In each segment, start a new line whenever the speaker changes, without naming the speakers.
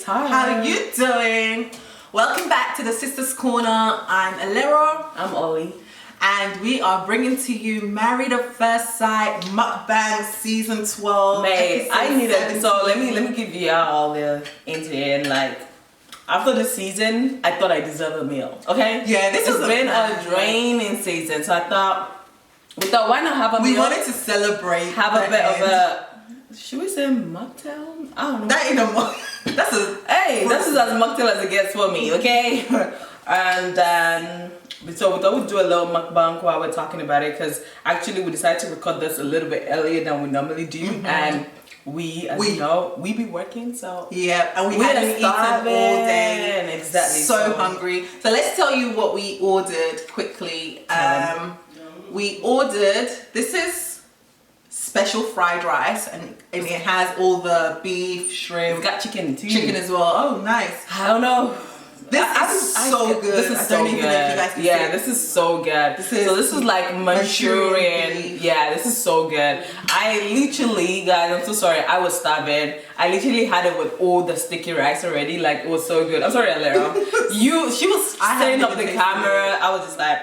Hi.
How you doing? Welcome back to the Sisters Corner. I'm Alera.
I'm Ollie.
And we are bringing to you Married at First Sight Mukbang Season 12.
Mate, I need it. So let me
17.
give you all the into it. Like, after the season, I thought I deserved a meal. Okay?
Yeah, this
has
was
been
a
a draining season. So I thought, why not have a meal?
We wanted to celebrate.
Have a bit of a, should we say mocktail? I don't know.
That ain't a mock. That's a.
Hey, that's as mocktail as it gets for me, okay? And so we thought we'd do a little mukbang while we're talking about it, because actually we decided to record this a little bit earlier than we normally do, and we you know, we be working, so
yeah, and we hadn't eaten all day.
Exactly.
So hungry. So let's tell you what we ordered quickly. We ordered, this is special fried rice, and it has all the beef, shrimp.
It's got chicken too.
Chicken as well. Oh, nice.
I don't know.
This is so good.
This is so good. Yeah, this is so good. This is like Manchurian. Yeah, this is so good. I literally, guys, I'm so sorry. I was starving. I literally had it with all the sticky rice already. Like, it was so good. I'm sorry, Alera. She was setting up the camera. I was just like,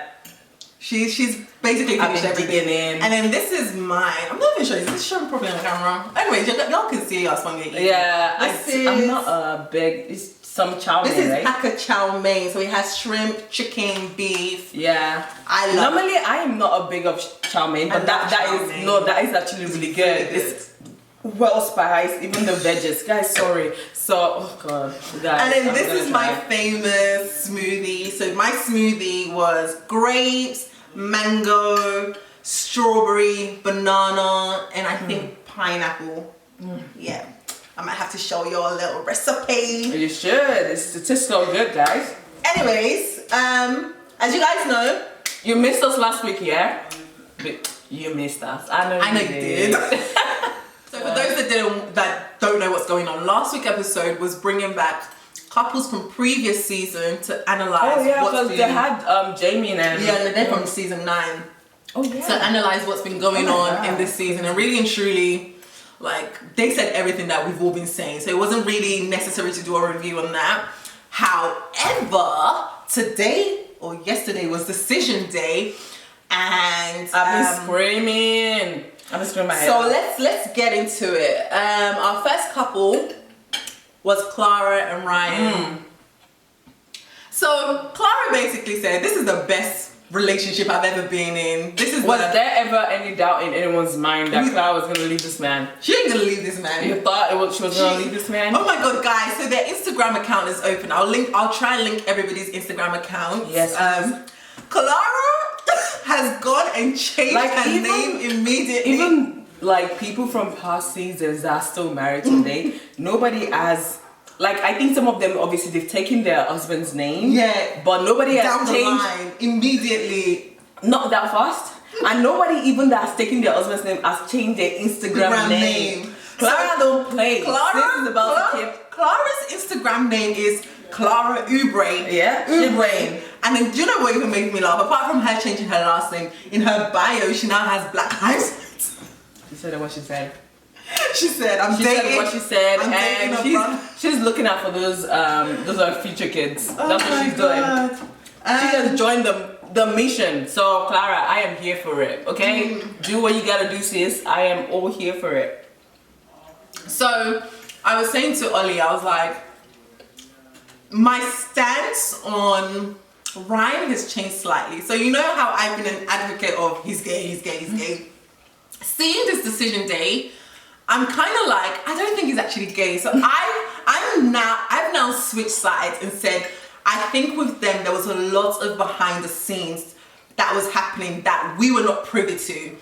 she's basically finished everything.
Beginning.
And then this is mine. I'm not even sure. Is this showing properly on the camera? Anyway, y'all can see us when we eat.
Yeah, I'm not a big. It's some chow mein,
This is
right?
Hakka chow mein. So it has shrimp, chicken, beef.
Yeah.
I love.
Normally, I am not a big of chow mein, but that is actually really good. It's well spiced, even the veggies, guys. Sorry. So, oh god, guys.
And then this is my famous smoothie. So my smoothie was grapes, mango, strawberry, banana, and I think pineapple. Yeah, I might have to show you a little recipe.
You should. It tastes so good, guys.
Anyways, as you guys know,
You missed us last week, yeah? You missed us. I know you did.
So for those that don't know what's going on, last week's episode was bringing back couples from previous season to analyze.
Oh yeah, because they had Jamie and
they're from season 9.
Oh yeah.
To analyze what's been going on in this season, and really and truly, like, they said everything that we've all been saying, so it wasn't really necessary to do a review on that. However, today or yesterday was decision day, and
I've been screaming.
So let's get into it. Our first couple was Clara and Ryan. So Clara basically said, "This is the best relationship I've ever been in. Was
there ever any doubt in anyone's mind that Clara was gonna leave this man?
She ain't gonna leave this man.
You thought she was gonna leave this man?
Oh my god, guys! So their Instagram account is open. I'll try and link everybody's Instagram account.
Yes.
Clara has gone and changed her name immediately.
Even like people from past seasons that are still married today, nobody has. Like, I think some of them, obviously, they've taken their husband's name.
Yeah.
But nobody has
down
changed.
The line, immediately.
Not that fast. And nobody even that has taken their husband's name has changed their Instagram name. Clara don't play.
Clara's Instagram name is Clara Ubrain.
Yeah.
Ubrain. And then, do you know what even makes me laugh? Apart from her changing her last name, in her bio, she now has black eyes.
She said what she said.
She said, "I'm dating."
Said what she said, and she's looking out for those are future kids. That's what she's doing. She has joined the mission. So Clara, I am here for it. Okay, do what you gotta do, sis. I am all here for it. So I was saying to Ollie, I was like, my stance on Ryan has changed slightly. So you know how I've been an advocate of he's gay. Seeing this decision day, I'm kind of like, I don't think he's actually gay. So I've now switched sides and said, I think with them there was a lot of behind the scenes that was happening that we were not privy to.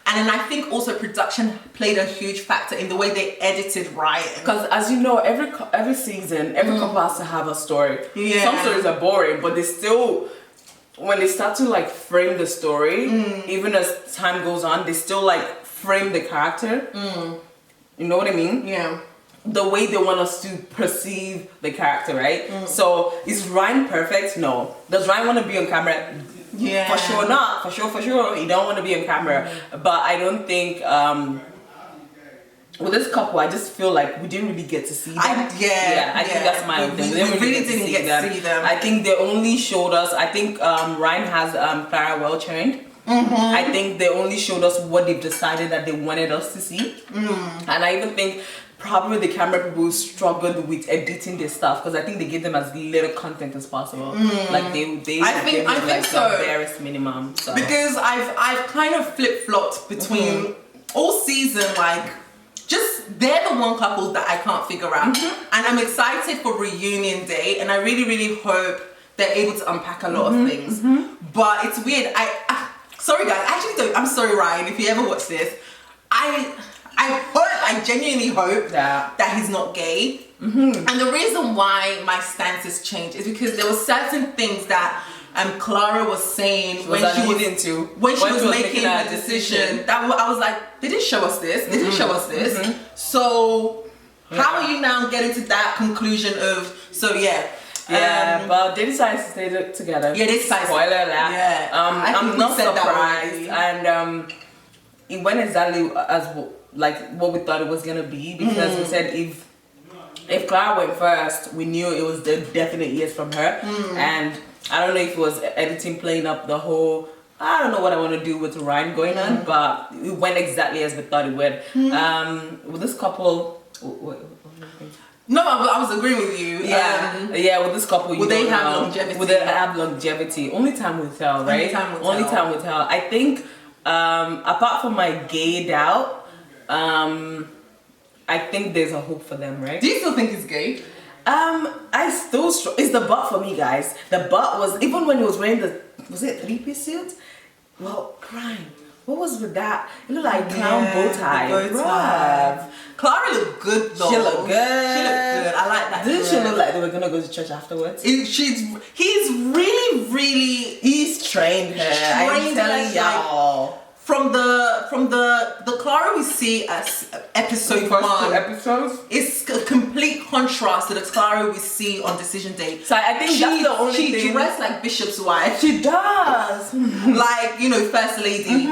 And then I think also production played a huge factor in the way they edited Ryan. Because as you know, every season, every couple has to have a story.
Yeah.
Some stories are boring, but they still, when they start to like frame the story, even as time goes on, they still like frame the character. You know what I mean?
Yeah.
The way they want us to perceive the character, right? So is Ryan perfect? No. Does Ryan want to be on camera?
Yeah.
For sure not. For sure. He don't want to be on camera. But I don't think with this couple, I just feel like we didn't really get to see them. I think that's my opinion.
We really didn't get to see them.
I think they only showed us. I think Ryan has Clara well trained. I think they only showed us what they've decided that they wanted us to see. And I even think probably the camera people struggled with editing their stuff because I think they gave them as little content as possible. Like I think so. The barest minimum. So.
Because I've kind of flip-flopped between all season, like just they're the one couple that I can't figure out. And I'm excited for reunion day, and I really, really hope they're able to unpack a lot of things. But it's weird. Sorry guys, I'm sorry Ryan, if you ever watch this. I genuinely hope that he's not gay. And the reason why my stance has changed is because there were certain things that Clara was saying when she was making her decision. That I was like, they didn't show us this. They didn't show us this. So how are you now getting to that conclusion of but they decided to stay together. Yeah, they decided. Spoiler alert. Yeah. I'm not surprised, and it went exactly as what we thought it was gonna be, because we said if Clara went first, we knew it was the definite yes from her, and I don't know if it was editing playing up the whole. I don't know what I want to do with Ryan going on, but it went exactly as we thought it would. With this couple. No, I was agreeing with you.
With this couple,
will they have longevity?
Will they have longevity? Only time will tell, right? Only time will tell. I think, apart from my gay doubt, I think there's a hope for them, right?
Do you still think he's gay?
It's the butt for me, guys. The butt was, even when he was wearing was it 3-piece suit? Well, crying. What was with that? It looked like clown bow tie.
Clara looked good though.
She looked good.
I like that.
Didn't she look like they were gonna go to church afterwards?
He's really
he's trained her. I'm telling y'all.
From the Clara we see as episode 1
episodes,
it's a complete contrast to the Clara we see on Decision Day.
So I think that's the only thing.
She dressed like Bishop's wife.
She does.
Like, First Lady.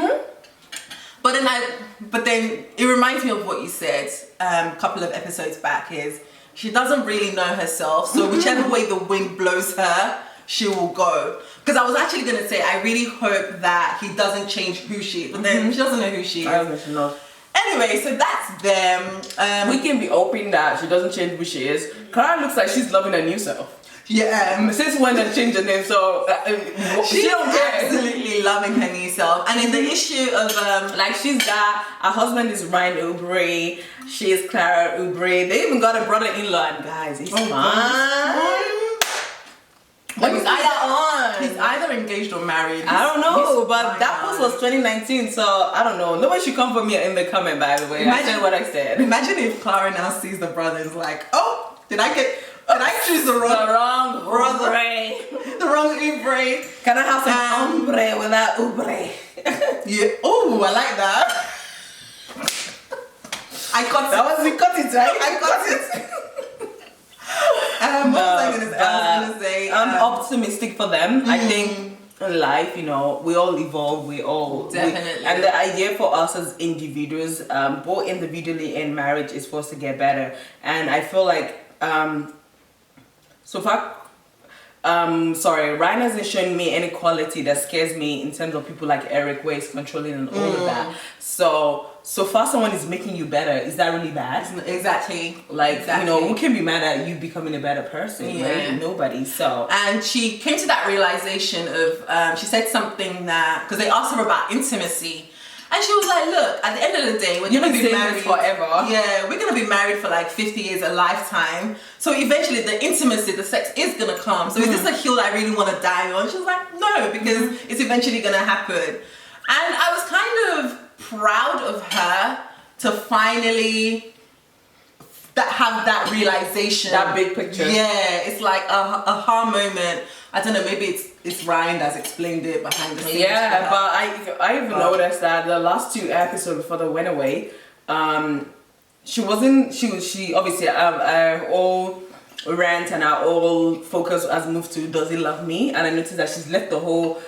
But then it reminds me of what you said a couple of episodes back, is she doesn't really know herself, so whichever way the wind blows her, she will go. Because I was actually going to say, I really hope that he doesn't change who she is, but then she doesn't know who she is.
I don't know, she knows.
Anyway, so that's them.
We can be hoping that she doesn't change who she is. Clara looks like she's loving her new self.
Yeah.
Since when they changed her name, so
she's absolutely loving her new self. And in the issue of
she's got her husband is Ryan Oubre, she's Clara Oubre. They even got a brother-in-law, and guys, he's fine.
But he's either engaged or married.
I don't know, but that post was 2019, so I don't know. Nobody should come for me in the comment, by the way. I said what I said.
Imagine if Clara now sees the brother and is like, oh, did I choose the wrong brother? The wrong Oubre.
Can I have some ombre without Oubre?
Yeah. Oh, I like that. I got it.
You got it, right?
I got it. What was I gonna say?
I'm optimistic for them. I think in life, we all evolve.
Definitely.
And the idea for us as individuals, both individually and marriage, is for us to get better. And I feel like so far, Ryan hasn't shown me any quality that scares me in terms of people like Eric, where he's controlling and all of that. So far someone is making you better. Is that really bad?
Exactly.
Who can be mad at you becoming a better person, right? Nobody. So. And
she came to that realization of, she said something that, because they asked her about intimacy, and she was like, look, at the end of the day, we're going to be married
forever.
Yeah, we're going to be married for like 50 years, a lifetime. So eventually the intimacy, the sex is going to come. So is this a hill I really want to die on? She was like, no, because it's eventually going to happen. And I was kind of proud of her to finally have that realization.
That big picture.
Yeah, it's like a aha moment. I don't know, maybe it's Ryan that's explained it behind the scenes.
Yeah, but I even noticed that the last 2 episodes before they went away, she obviously our whole rant and our whole focus has moved to does he love me, and I noticed that she's left the whole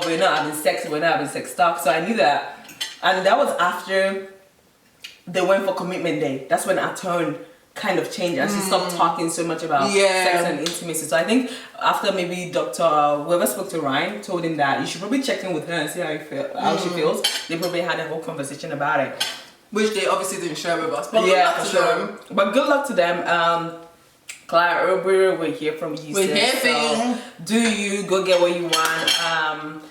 we're not having sex talk. So I knew that, and that was after they went for commitment day. That's when our tone kind of changed and she stopped talking so much about sex and intimacy. So I think after maybe whoever spoke to Ryan told him that you should probably check in with her and see how she feels. They probably had a whole conversation about it.
Which they obviously didn't share with us. But
for sure. But good luck to them. Clara, we're here from you.
We're here for you.
Do you go get what you want?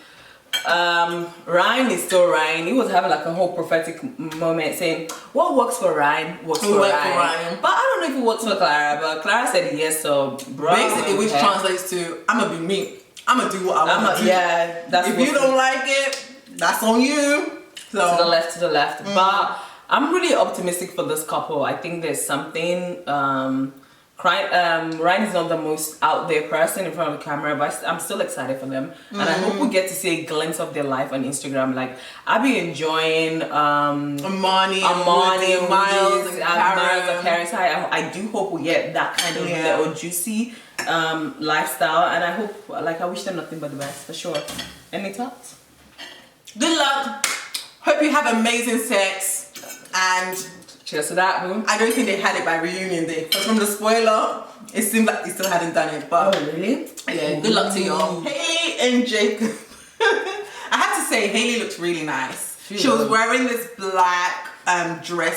Ryan is still Ryan. He was having like a whole prophetic moment saying, what works for Ryan works for Ryan. But I don't know if it works for Clara, but Clara said yes, so bro.
Basically, which translates to, I'm gonna be me. I'm gonna do what I want to do.
Yeah, that's
if you don't like it, that's on you. So
to the left. But I'm really optimistic for this couple. I think there's something Ryan is not the most out there person in front of the camera, but I'm still excited for them, and I hope we get to see a glimpse of their life on Instagram. Like I've been enjoying
Amani,
Miles, and Karen. So I do hope we get that kind of little juicy lifestyle, and I hope, like, I wish them nothing but the best for sure. Any thoughts?
Good luck. Hope you have amazing sex, and
cheers to that, boom.
I don't think they had it by reunion day. But from the spoiler, it seemed like they still hadn't done it. But
really?
Yeah, good luck to y'all. Hailey and Jacob. I have to say, Hailey looked really nice. She was wearing this black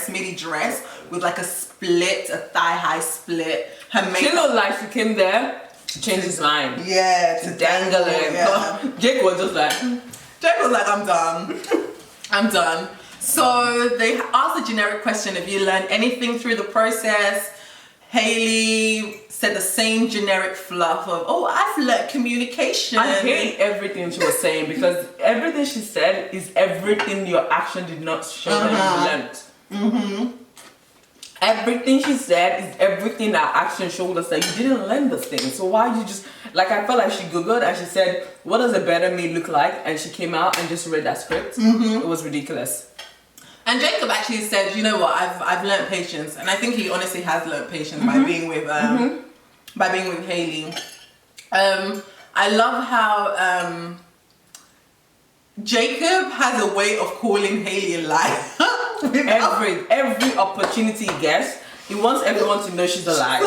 midi dress with like a thigh-high split. Her makeup.
She looked like she came there to change his mind.
Yeah,
to dangle it. Yeah. Jake was just like,
I'm done. I'm done. So they asked a generic question, if you learned anything through the process. Hailey said the same generic fluff of, I've learned communication.
I hate everything she was saying, because everything she said is everything your action did not show that you learned. Everything she said is everything that action showed us that you didn't learn this thing. So why you just, like, I felt like she googled and she said, what does a better me look like? And she came out and just read that script. It was ridiculous.
And Jacob actually said, you know what, I've learned patience, and I think he honestly has learned patience by being with Hailey. I love how Jacob has a way of calling Hailey a liar.
every opportunity he gets, he wants everyone to know she's a liar.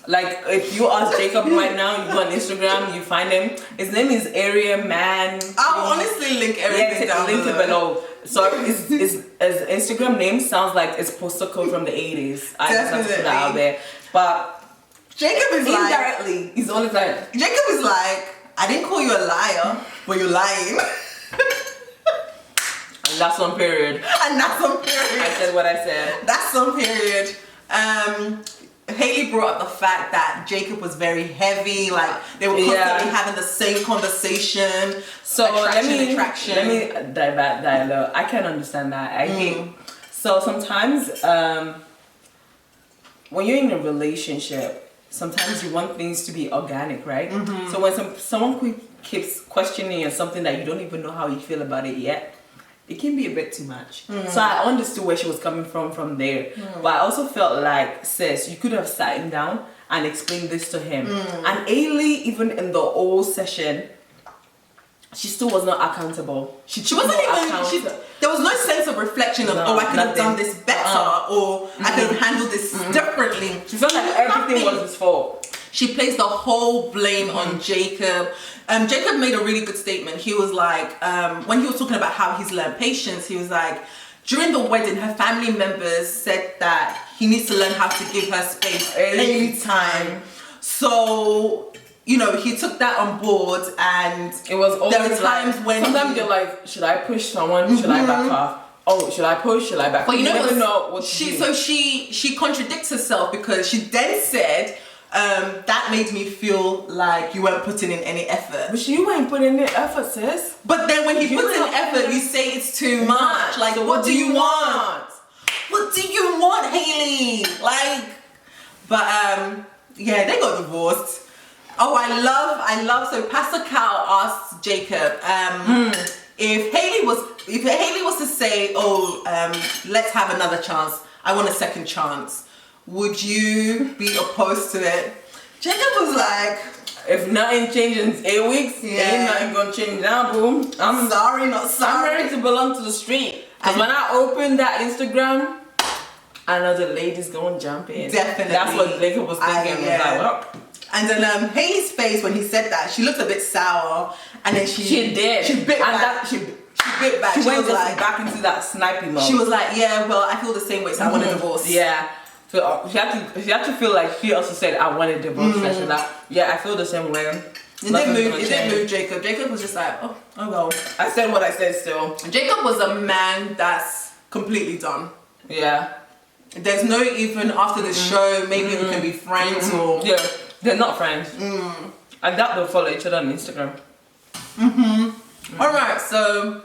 Like, if you ask Jacob right now, you go on Instagram, you find him. His name is Area Man.
I'll honestly link everything down
link it below. So his Instagram name sounds like it's postal code from the 80s. I just have to put that out there. But
Jacob is
indirectly, he's always like,
Jacob is like, I didn't call you a liar, but you're lying.
And that's on period. I said what I said.
That's on period. Hailey brought up the fact that Jacob was very heavy, like they were constantly having the same conversation.
So let me divert that a little. I can understand that. I hate. So sometimes when you're in a relationship, sometimes you want things to be organic, right? So when someone keeps questioning you something that you don't even know how you feel about it yet, it can be a bit too much. So I understood where she was coming from there. But I also felt like, sis, you could have sat him down and explained this to him. And Ailey, even in the old session, she still was not accountable. She wasn't even,
there was no sense of reflection of, I could have done this better, or I could have handled this differently.
She felt like everything was his fault.
She placed the whole blame on Jacob. Jacob made a really good statement. He was like, when he was talking about how he's learned patience, he was like, during the wedding, her family members said that he needs to learn how to give her space anytime. So, you know, he took that on board, and
it was always
there were times when
sometimes you're like, should I push someone? Should I back off? Oh, should I push? Should I back off?
But you
never know what
she contradicts herself, because she then said, that made me feel like you weren't putting in any effort.
But you weren't putting in effort, sis.
But then when he puts in effort, you say it's too much. Like, so what do you want? What do you want, Hailey? Like, but yeah, they got divorced. Oh, I love. So Pastor Cal asked Jacob, if Hailey was to say, let's have another chance, I want a second chance, would you be opposed to it? Jacob was like,
if nothing changes in 8 weeks, ain't nothing gonna change now, boom. I'm
sorry, not sorry.
I'm ready to belong to the street. Because when I opened that Instagram, I know the ladies gonna jump in.
Definitely.
That's what Jacob was thinking.
Yeah.
I was like, well.
And then Haley's face when he said that, she looked a bit sour, and then she
did.
She bit back. She bit back.
She went
was like,
back into that sniping mode.
She was like, yeah, well, I feel the same way, so I want a divorce.
Yeah. So she had to feel like she also said, I want a divorce. And like, yeah, I feel the same way.
It didn't move Jacob. Jacob was just like, oh well.
I said what I said still.
Jacob was a man that's completely done.
Yeah.
There's no even after the show, maybe we can be friends or...
Yeah, they're not friends. I doubt they'll follow each other on Instagram.
Alright, so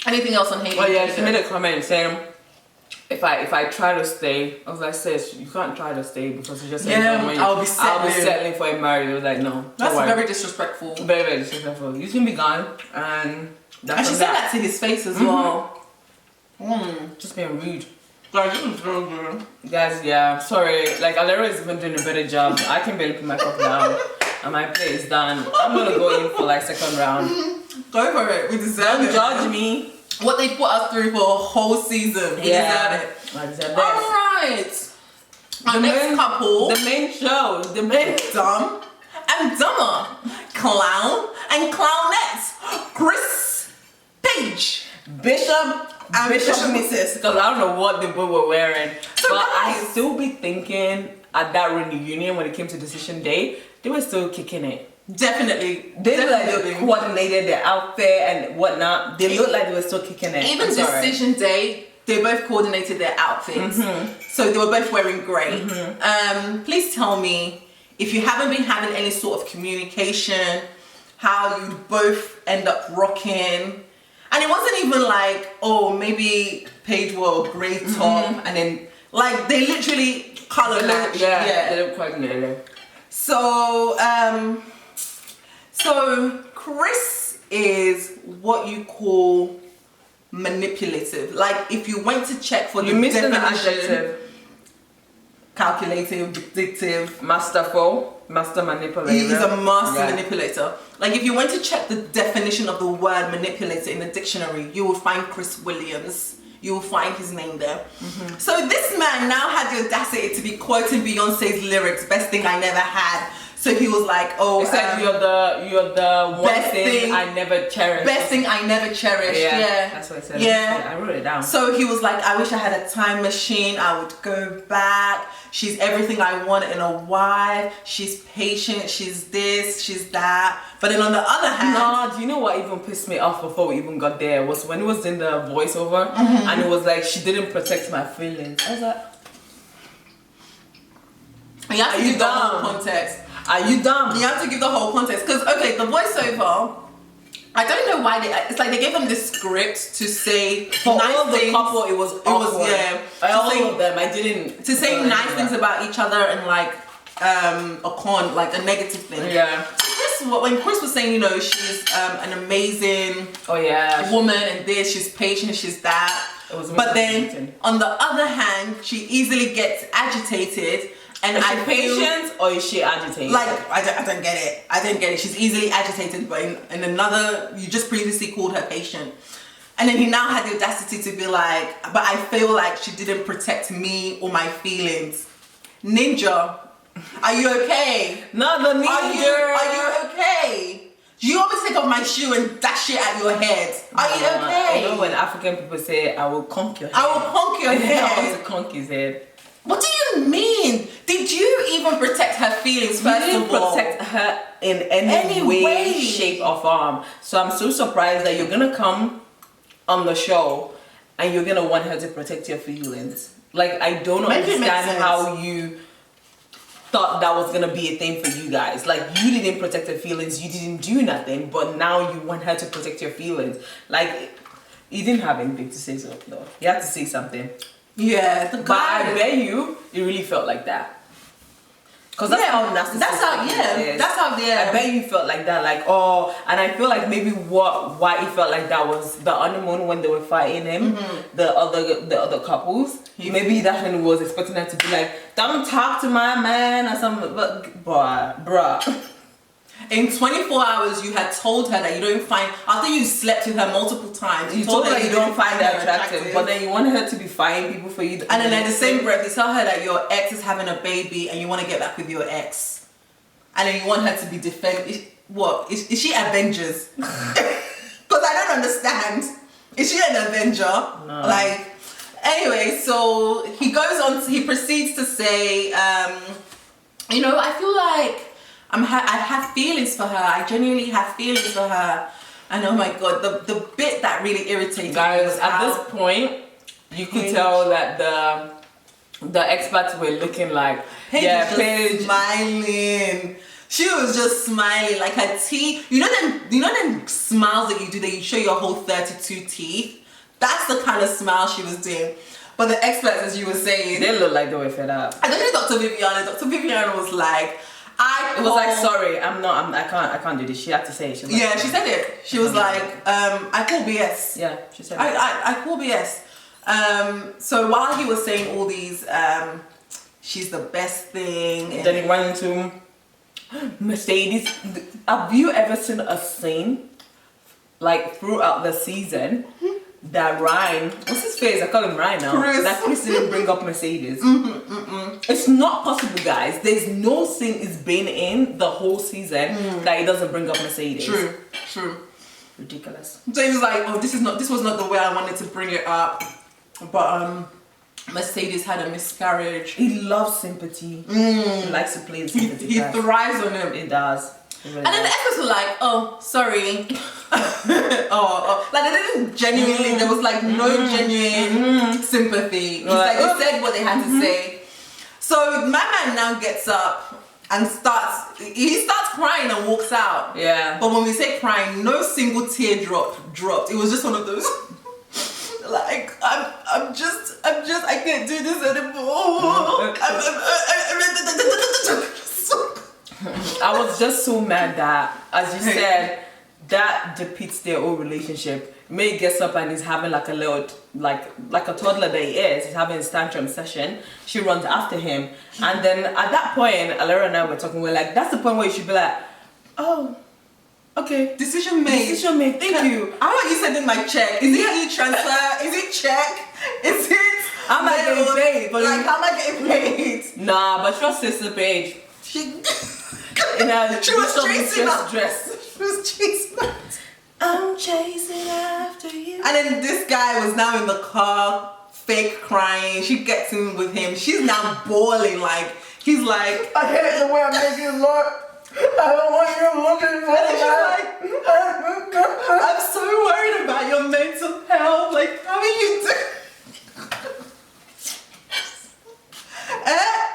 anything else on Haley?
Oh yeah, she made a comment saying, if I try to stay, I was like, sis, you can't try to stay because you just said
I'll be
settling for a marriage. I was like, no.
That's very disrespectful.
Very, very disrespectful. You can be gone, and that's
and she said that to his face as well.
Just being rude. Guys, this is so good. Guys, yeah, sorry. Like, Alera is even doing a better job. I can barely put my cup down, and my plate is done. I'm gonna go in for like second round.
Go for it. We deserve it.
Don't judge me.
What they put us through for a whole season. We deserve it.
I deserve it.
Alright. Our next couple.
The main show. The main
Dumb and Dumber. Clown and Clownette. Chris Paige.
Bishop and Bishop Mrs. Because I don't know what they both were wearing.
So
but
guys,
I still be thinking at that reunion when it came to decision day, they were still kicking it.
Definitely.
They look like they coordinated their outfit and whatnot. They look like they were still kicking it.
Even decision day, they both coordinated their outfits. So they were both wearing grey. Please tell me, if you haven't been having any sort of communication, how you both end up rocking. And it wasn't even like, oh, maybe Paige wore a grey top and then, like, they literally colour matched.
Yeah, they look coordinated.
So, so Chris is what you call manipulative. Like, if you went to check for the definition, calculative, vindictive,
masterful, master manipulator.
He is a master manipulator. Like, if you went to check the definition of the word manipulator in the dictionary, you will find Chris Williams. You will find his name there. So this man now had the audacity to be quoting Beyonce's lyrics, "Best thing I never had." So he was like, "Oh,
he said you're the one thing I never cherished."
Best thing I never cherished. Yeah,
that's what I said.
Yeah,
I wrote it down.
So he was like, "I wish I had a time machine. I would go back. She's everything I want in a wife. She's patient. She's this. She's that." But then on the other hand,
no, do you know what even pissed me off before we even got there was when it was in the voiceover and it was like she didn't protect my feelings. I was like,
you have to give the whole context.
Are you dumb?
You have to give the whole context because okay, the voiceover. I don't know why it's like they gave them this script to say
for
nice
all
things.
The couple it was all of them. I didn't
to say nice things about each other and like a negative thing.
Yeah.
When Chris was saying, you know, she's an amazing woman and this, she's patient, she's that. But then on the other hand, she easily gets agitated. And
is she patient or is she agitated?
Like, I don't get it. I don't get it. She's easily agitated, but in another, you just previously called her patient. And then he now had the audacity to be like, but I feel like she didn't protect me or my feelings. Ninja, are you okay?
No, the ninja.
Are you okay? Do you want me to take off my shoe and dash it at your head? Are you okay?
You know when African people say, I will conk your head.
I will conk your head.
I want to conk his head.
What do you mean? Did you even protect her feelings first
You didn't
of all?
protect her in any way, shape or form. So I'm so surprised that you're gonna come on the show and you're gonna want her to protect your feelings. Like, I don't understand how you thought that was gonna be a thing for you guys. Like, you didn't protect her feelings, you didn't do nothing, but now you want her to protect your feelings. Like, you didn't have anything to say so though. You had to say something.
Yeah, the guy.
But I bet you, it really felt like that. Because that's how nasty.
That's how,
I bet you felt like that, like, oh, and I feel like maybe why it felt like that was the honeymoon when they were fighting him, the other couples. Maybe that's when he was expecting them to be like, don't talk to my man or something, but bruh.
In 24 hours, you had told her that you don't find, after you slept with her multiple times,
You told her you don't find her attractive, but then you want her to be finding people for you.
And then in the same breath, you tell her that your ex is having a baby and you want to get back with your ex. And then you want her to be what? Is she Avengers? Because I don't understand. Is she an Avenger?
No.
Like, anyway, so he goes on, he proceeds to say, you know, I feel like I have feelings for her. I genuinely have feelings for her. And oh my God, the bit that really irritated me
guys,
was
at this point, you could tell that the experts were looking like,
Paige smiling. She was just smiling, like her teeth. You know them smiles that you do that you show your whole 32 teeth? That's the kind of smile she was doing. But the experts, as you were saying,
they look like they were fed up.
Especially Dr. Viviana. Dr. Viviana was like,
it was like, sorry, I can't do this. She had to say it. She
said it. She was like, I call BS.
Yeah, she said it.
I call BS. So while he was saying all these, she's the best thing.
And then he went into Mercedes. Have you ever seen a scene like throughout the season that Ryan, what's his face? I call him Ryan now. That Chris didn't bring up Mercedes. It's not possible, guys. There's no scene is been in the whole season that he doesn't bring up Mercedes.
True.
Ridiculous.
So he was like, oh, this was not the way I wanted to bring it up. But Mercedes had a miscarriage.
He loves sympathy. He likes to play sympathy.
He thrives on it.
It does. Really
and then the experts were like, oh, sorry. Like they didn't genuinely, there was like no genuine sympathy. It's like they said what they had to say. So my man now gets up and starts crying and walks out.
Yeah.
But when we say crying, no single tear dropped. It was just one of those like, I can't do this anymore.
I was just so mad that, as you said, that depicts their old relationship. May gets up and is having like a little, like a toddler that he is. He's having his tantrum session. She runs after him. And then at that point, Alara and I were talking, we're like, that's the point where you should be like, oh, okay.
Decision made.
Thank you.
How are you sending my check? Is it e-transfer? Is it check? Is it?
Am I getting paid?
But like, how am I getting paid?
Nah, but trust Sister Paige.
She was chasing us. She was chasing us.
I'm chasing after you.
And then this guy was now in the car, fake crying. She gets in with him. She's now bawling. Like, he's like,
I hate the way I'm making you look. I don't want you looking for
me. I'm so worried about your mental health. Like, how are you doing?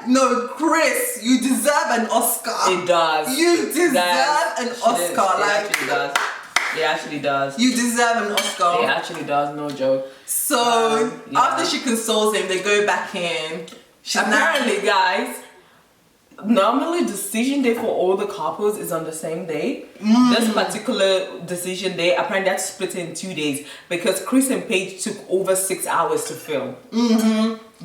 No, Chris, you deserve an Oscar.
It does.
You deserve an Oscar.
It actually does.
You deserve an Oscar.
It actually does, no joke.
So after she consoles him, they go back in.
Apparently, guys, normally decision day for all the couples is on the same day. This particular decision day, apparently they had to split it in 2 days because Chris and Paige took over 6 hours to film.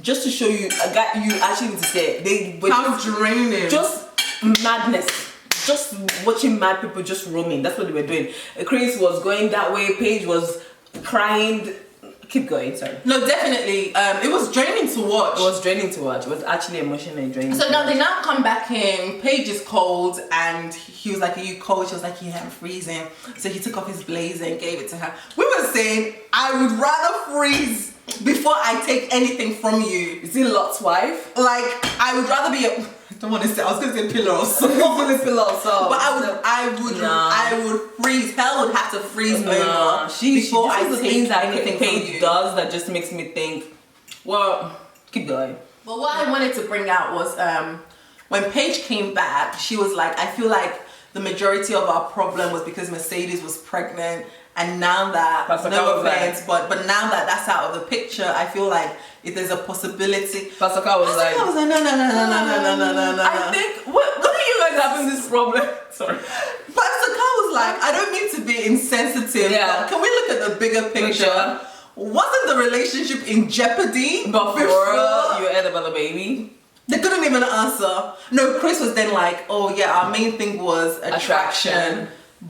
Just to show you, you actually need to say it.
How draining.
Just madness. Just watching mad people just roaming. That's what they were doing. Chris was going that way. Paige was crying. Keep going, sorry.
No, definitely. It was draining to watch.
It was draining to watch. It was actually emotionally draining.
So now they now come back in. Paige is cold and he was like, are you cold? She was like, yeah, I'm freezing. So he took off his blazer and gave it to her. We were saying, I would rather freeze before I take anything from you.
Is he Lot's wife?
Like, I would rather be a... I don't want to say, I was going to say pillar of salt. But I would freeze. Hell would have to freeze over before I take anything
Paige does that just makes me think, well, keep going.
But what I wanted to bring out was when Paige came back, she was like, I feel like the majority of our problem was because Mercedes was pregnant. And now that, no offense, but now that that's out of the picture, I feel like if there's a possibility.
Pastor Carl was like,
no.
I think, what are you guys having this problem? Sorry.
Pastor Carl was like, I don't mean to be insensitive, but can we look at the bigger picture? Wasn't the relationship in jeopardy
before you heard about the baby?
They couldn't him an answer. No, Chris was then like, oh yeah, our main thing was attraction.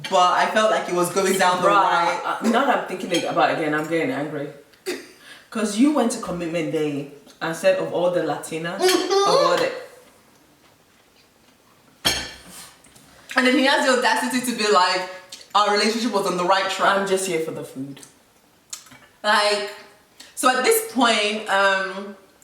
But I felt like it was going down the right.
Now that I'm thinking about it again, I'm getting angry. Because you went to commitment day and said of all the Latinas, of all the...
And then he has the audacity to be like, our relationship was on the right track.
I'm just here for the food.
Like, so at this point,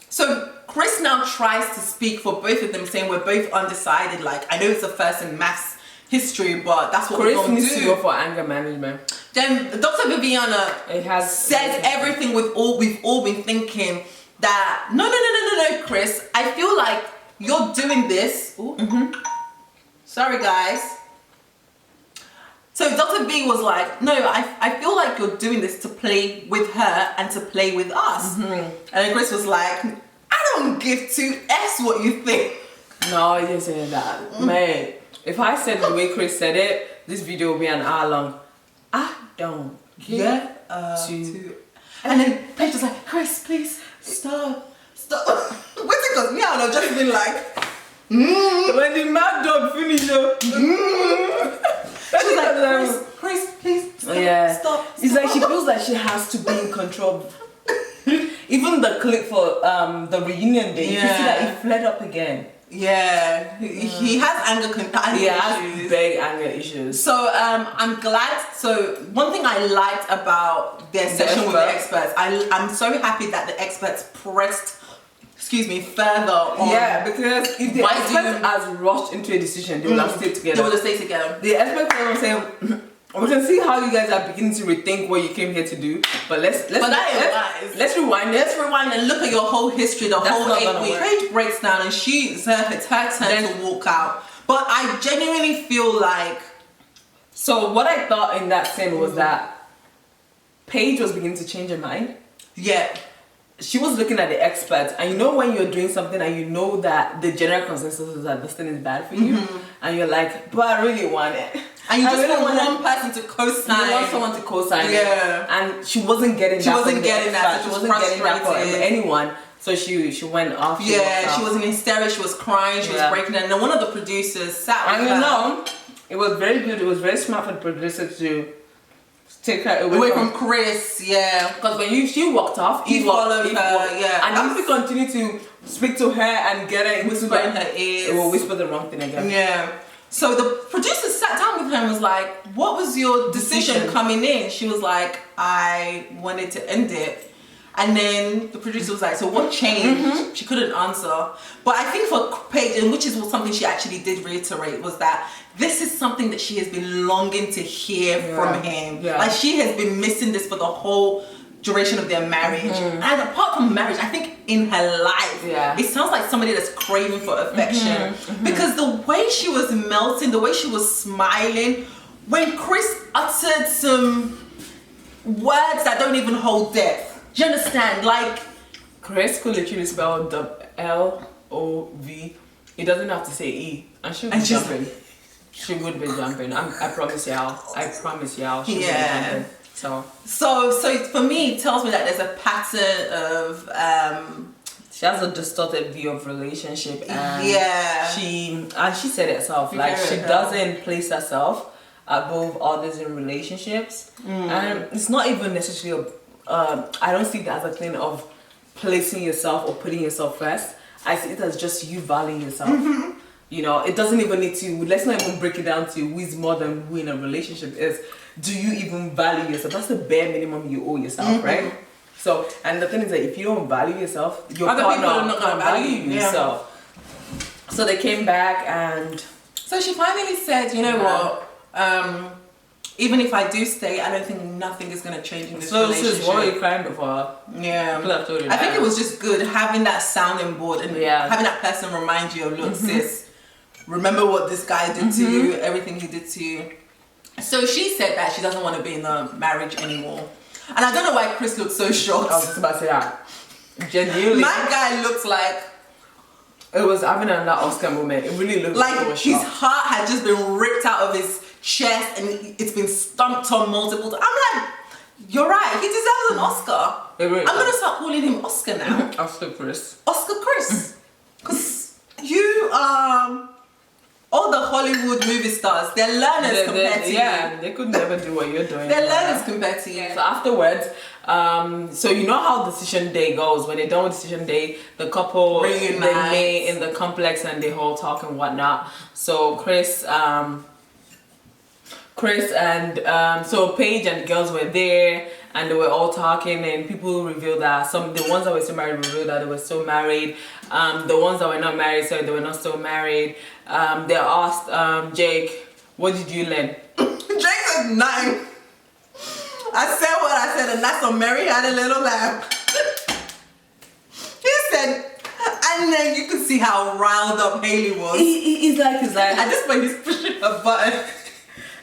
so Chris now tries to speak for both of them, saying we're both undecided. Like, I know it's a first in maths history, but that's what we're going to do.
Chris needs to go for anger management.
Then Dr. Viviana says everything we've all been thinking, that no, Chris, I feel like you're doing this. Sorry, guys. So Dr. B was like, no, I feel like you're doing this to play with her and to play with us. And then Chris was like, I don't give two F's what you think.
No, you didn't say that. Mate, if I said the way Chris said it, this video will be an hour long. I don't give two.
And then Paige was like, Chris, please, stop. Wait, because me, I would have just been like,
When the mad dog finished,
she's like, Chris, please, stop.
It's like she feels like she has to be in control. Even the clip for the reunion day, you can see that he fled up again.
Yeah, he has anger issues.
He has big anger issues.
So I'm glad. So one thing I liked about their session with the experts, I'm so happy that the experts pressed, further on.
Yeah, because if the experts has rushed into a decision, they will have stayed together.
They will have stayed together.
The experts are saying, we can see how you guys are beginning to rethink what you came here to do, but let's rewind.
Let's rewind and look at your whole history, the whole 8 weeks. Paige breaks down and it's her turn to walk out. But I genuinely feel like.
So what I thought in that scene was that Paige was beginning to change her mind.
Yeah.
She was looking at the experts, and you know when you're doing something and you know that the general consensus is that this thing is bad for you, and you're like, but I really want it.
And you just want one person to co-sign.
You want someone to co-sign.
Yeah.
And she wasn't getting that.
She wasn't getting that.
She wasn't getting that from anyone. So she went off.
She was in hysterics. She was crying. She was breaking down. And then one of the producers sat with her.
And you know, it was very good. It was very smart for the producer to take her away from Chris.
Yeah.
Because when she walked off,
he followed her. Yeah.
And if we continue to speak to her and get her into
whisper in her ears,
it will whisper the wrong thing again.
Yeah. So the producer sat down with her and was like, what was your decision coming in? She was like, I wanted to end it. And then the producer was like, so what changed? She couldn't answer. But I think for Paige, and which is something she actually did reiterate, was that this is something that she has been longing to hear from him. Yeah. Like she has been missing this for the whole duration of their marriage. And apart from marriage, I think in her life, it sounds like somebody that's craving for affection. Because the way she was melting, the way she was smiling, when Chris uttered some words that don't even hold depth. Do you understand? Like,
Chris could literally spell L-O-V. He doesn't have to say E. And she would be jumping. She would be jumping. I promise y'all. She would be jumping. So
for me, it tells me that there's a pattern of
she has a distorted view of relationship, and she said it herself, like she doesn't place herself above others in relationships, and it's not even necessarily I don't see that as a thing of placing yourself or putting yourself first. I see it as just you valuing yourself. You know, it doesn't even need to, let's not even break it down to who is more than who in a relationship is. Do you even value yourself? That's the bare minimum you owe yourself, right? So, and the thing is that if you don't value yourself, your
other
partner
people are not going to value you.
yourself. So they came back and...
So she finally said, you know what, even if I do stay, I don't think nothing is going to change in this relationship.
So this is what you crying before.
Yeah. I think it was just good having that sounding board and having that person remind you of, look, sis, remember what this guy did to you, everything he did to you. So she said that she doesn't want to be in the marriage anymore. And I don't know why Chris looks so shocked.
I was just about to say that. Genuinely.
My guy looks like...
It was having that Oscar moment. It really looked
like he was his heart had just been ripped out of his chest and it's been stomped on multiple times. I'm like, you're right, he deserves an Oscar. I'm going to start calling him Oscar now.
Oscar Chris.
Oscar Chris. Because you movie stars. They're learners compared to you.
Yeah, they could never do what you're doing.
They're learners compared to you.
So afterwards, so you know how decision day goes. When they're done with decision day, the couple they meet in the complex and they all talk and whatnot. So Chris and so Paige and the girls were there and they were all talking, and people revealed that the ones that were still married revealed that they were still married. The ones that were not married said they were not still married. They asked Jake, what did you learn?
Jake said 9. I said what I said, and that's when Mary had a little lamb. He said, and then you could see how riled up Haley was.
He's like,
at this point, he's pushing a button.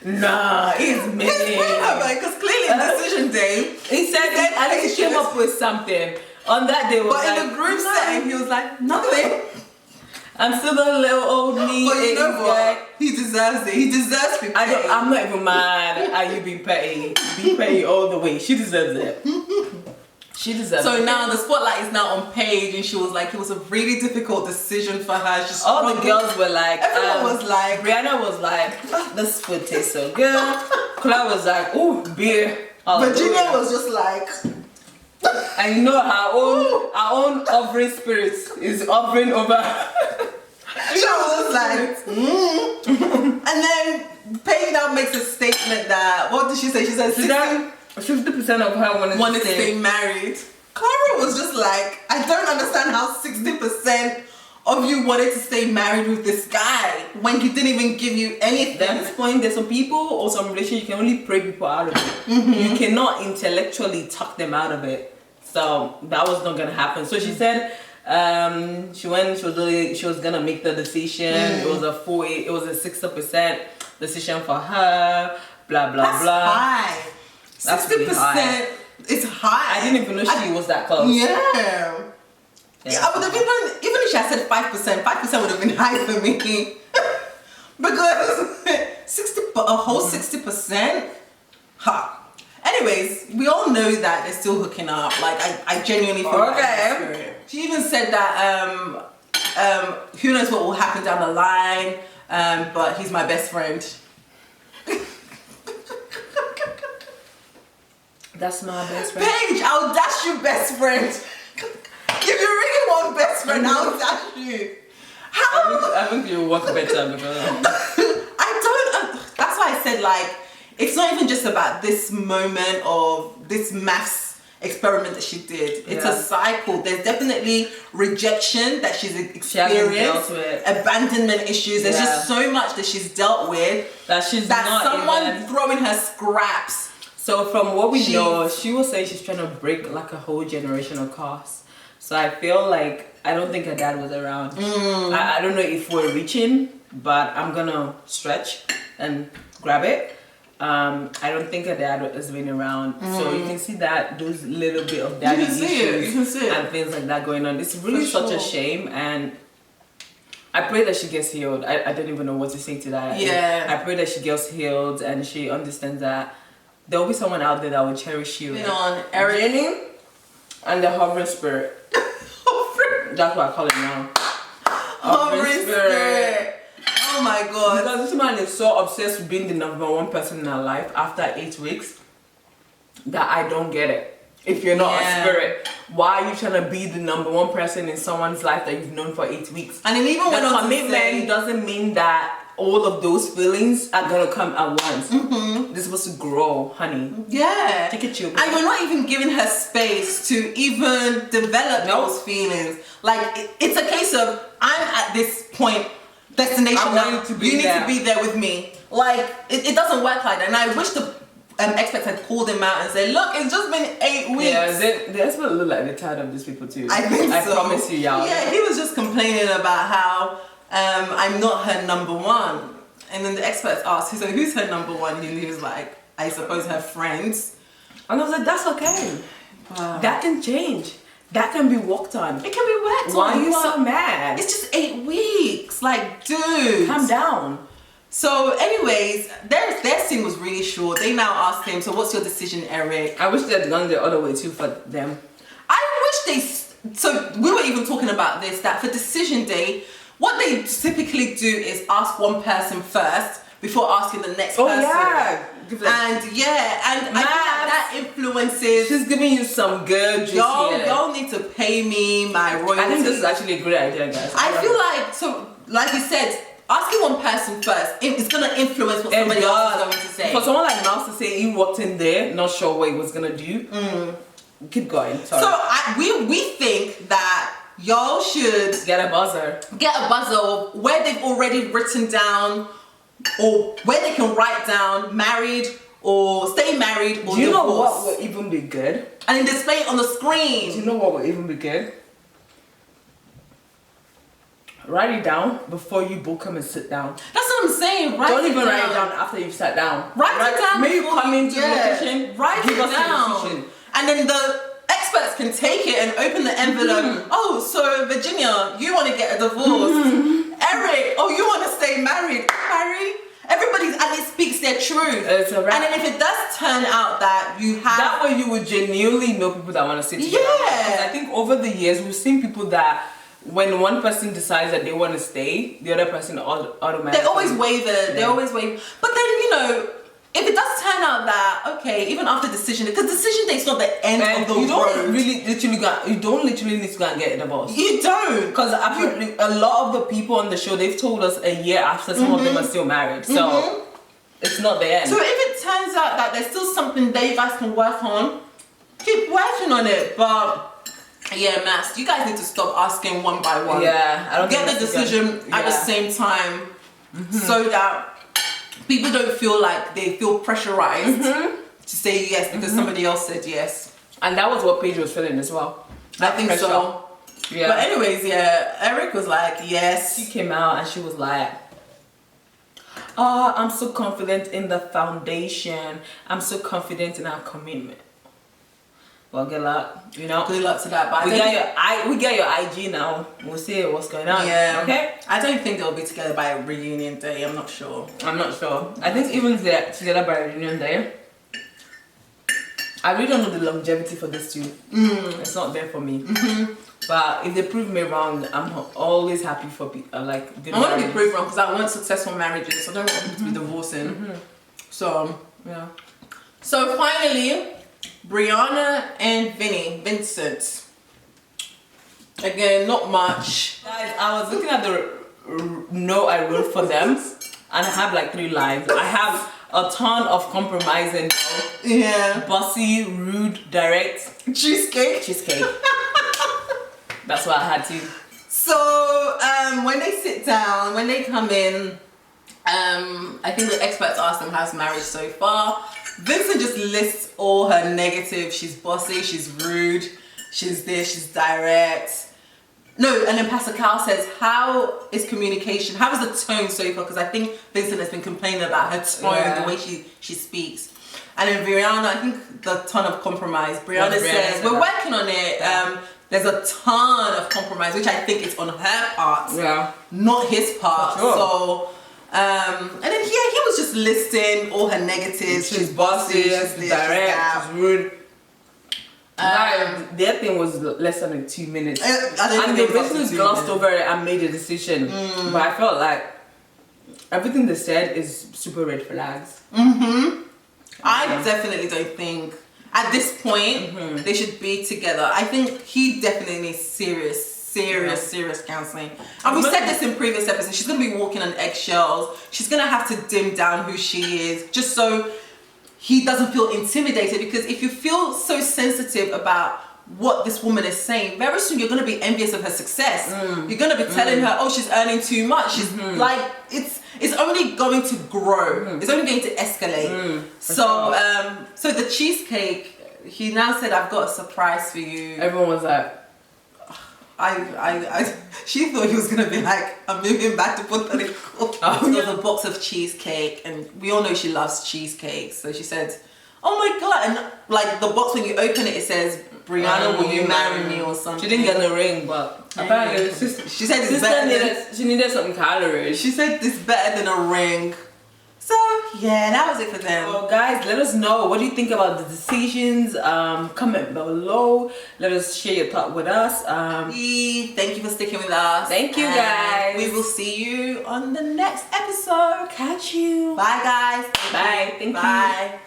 Nah, he's mean.
Because clearly in decision day,
he said at least he came up with something. On that day,
but in the group setting, he was like, nothing.
I'm still the little old me.
But you know what? He deserves it. He deserves to be petty.
I'm not even mad at you being petty. Be petty all the way. She deserves it. She deserves it.
So now the spotlight is now on Paige, and she was like, it was a really difficult decision for her.
All the girls were like,
everyone was like,
Brianna was like, this food tastes so good. Claire was like, ooh, beer.
Virginia was just like,
and you know our own hovering spirit is hovering over.
She was like, and then Paige now makes a statement that, what did she say? She said
50% of her wanted to stay
married. Clara was just like, I don't understand how 60% of you wanted to stay married with this guy when he didn't even give you anything.
At this point, there's some people or some relations you can only pray people out of it. You cannot intellectually talk them out of it. So that was not gonna happen. So she said she was gonna make the decision. It was a 60% decision for her. Blah blah
That's
blah.
High.
That's 60%. Really high.
It's high.
I didn't even know she was that close.
Yeah. I would have even if she had said 5% would have been high for me. Because a whole 60%? Ha. Anyways, we all know that they're still hooking up. Like I genuinely feel okay. She even said that who knows what will happen down the line, but he's my best friend.
That's my best friend.
Paige, I'll dash you best friend. If you really want best friend, I'll dash you. How?
I think you work better because
that's why I said, like, it's not even just about this moment of this maths experiment that she did. It's a cycle. There's definitely rejection that she's experienced, abandonment issues. There's just so much that she's dealt with that someone throwing her scraps.
So from what we know, she will say she's trying to break like a whole generation of cars. So I feel like, I don't think her dad was around. I don't know if we're reaching, but I'm gonna stretch and grab it. I don't think her dad has been around. So you can see that those little bit of daddy issues and things like that going on. It's really such a shame, and I pray that she gets healed. I don't even know what to say to that.
Yeah.
I pray that she gets healed and she understands that there will be someone out there that will cherish you.
Jenny
and the hovering spirit. That's what I call it now.
Hovering spirit. Oh my god.
Because this man is so obsessed with being the number one person in her life after 8 weeks that I don't get it. If you're not a spirit, why are you trying to be the number one person in someone's life that you've known for 8 weeks?
And then even when
commitment doesn't mean that all of those feelings are gonna come at once. They're supposed to grow, honey.
Yeah.
Take it chill.
And you're not even giving her space to even develop those feelings. Like it's a case of, I'm at this point, destination now. You need to be there with me. Like it doesn't work like that. And I wish the experts had called him out and said, look, it's just been 8 weeks.
Yeah, the experts look like they're tired of these people too.
I think so.
I promise you, y'all.
Yeah, he was just complaining about how I'm not her number one. And then the experts asked, so who's her number one? And he was like, I suppose her friends.
And I was like, that's okay. Wow. That can change. That can be worked on.
It can be worked on.
Why are you so mad?
It's just 8 weeks. Like, dude.
Calm down.
So anyways, their scene was really short. They now asked him, so what's your decision, Eric?
I wish they'd gone the other way too for them.
I wish so we were even talking about this, that for decision day, what they typically do is ask one person first before asking the next person.
Yeah.
And I think that influences.
She's giving you some good juicy.
Y'all need to pay me my royalties.
I think this is actually a great idea, guys.
I feel like, so like you said, asking one person first, it's gonna influence what somebody else is going to say.
For someone like Mouse to say he walked in there, not sure what he was gonna do. Keep going. Sorry.
So we think that y'all should
get a buzzer
of where they've already written down, or where they can write down married or stay married or divorced.
Do you know what would even be good?
And then display it on the screen.
Do you know what would even be good? Write it down before you book him and sit down.
That's what I'm saying.
Don't even write it down after you've sat down.
Write it down.
Maybe you come into the location,
write it down. And then the experts can take it and open the envelope. Oh, so Virginia, you want to get a divorce. Eric, oh, you want to stay married. Harry, everybody's at least speaks their truth.
It's a wrap.
And then if it does turn out that you have...
That way you would genuinely know people that want to sit together.
Yeah.
Because I think over the years, we've seen people that when one person decides that they want to stay, the other person automatically...
They always waver. Yeah. They always waver. But then, you know, if it does turn out that, okay, even after decision, because decision day is not the end of the road. You don't literally need to go and get a divorce. You don't. Because apparently a lot of the people on the show, they've told us a year after some of them are still married. So it's not the end. So if it turns out that there's still something that you guys can work on, keep working on it. But yeah, Mass, you guys need to stop asking one by one. Yeah, I don't get the decision at the same time so that people don't feel like they feel pressurized to say yes because somebody else said yes. And that was what Paige was feeling as well. I think so. Yeah. But anyways, yeah, Eric was like, yes. She came out and she was like, oh, I'm so confident in the foundation. I'm so confident in our commitment. Well, good luck. You know, good luck to that. But we get your IG now. We'll see what's going on. Yeah. Okay. I don't think they'll be together by reunion day. I'm not sure. I think even if they're together by reunion day, I really don't know the longevity for this two. It's not there for me. But if they prove me wrong, I'm always happy for good marriages. I want to be proved wrong because I want successful marriages. I don't want them to be divorcing. So yeah. So finally, Brianna and Vincent. Again, not much. Guys, I was looking at the note I wrote for them, and I have like 3 lines. I have a ton of compromising. Yeah. Bossy, rude, direct. Cheesecake. That's what I had to. So when they sit down, when they come in, I think the experts ask them how's marriage so far. Vincent just lists all her negatives. She's bossy, she's rude, she's this, she's direct. No, and then Pastor Cal says, how is communication, how is the tone so far? Because I think Vincent has been complaining about her tone, the way she speaks. And then Brianna, I think the ton of compromise. Brianna says, we're working on it. There's a ton of compromise, which I think is on her part, not his part. Sure. So, and then he was just listing all her negatives. She's bossy, she's direct, she's rude. Their thing was less than 2 minutes. And they basically glossed over it and made a decision. But I felt like everything they said is super red flags. I definitely don't think at this point they should be together. I think he definitely needs serious counseling. And we said this in previous episodes. She's going to be walking on eggshells. She's going to have to dim down who she is just so he doesn't feel intimidated, because if you feel so sensitive about what this woman is saying, very soon you're going to be envious of her success. You're going to be telling her, oh, she's earning too much. She's like, it's only going to grow. It's only going to escalate. So so the cheesecake, he now said, I've got a surprise for you. Everyone was like, she thought he was gonna be like, I'm moving back to Puerto Rico. There's a box of cheesecake, and we all know she loves cheesecake. So she said, oh my god. And like the box, when you open it, it says, Brianna, will you marry me or something? She didn't get the ring, but apparently she said it's better. She needed something calories. She said it's better than a ring. So yeah, that was it for them.
So guys, let us know what do you think about the decisions. Comment below. Let us share your thought with us.
Thank you for sticking with us.
Thank you, guys.
We will see you on the next episode.
Catch you.
Bye guys.
Bye. Thank you.
Bye.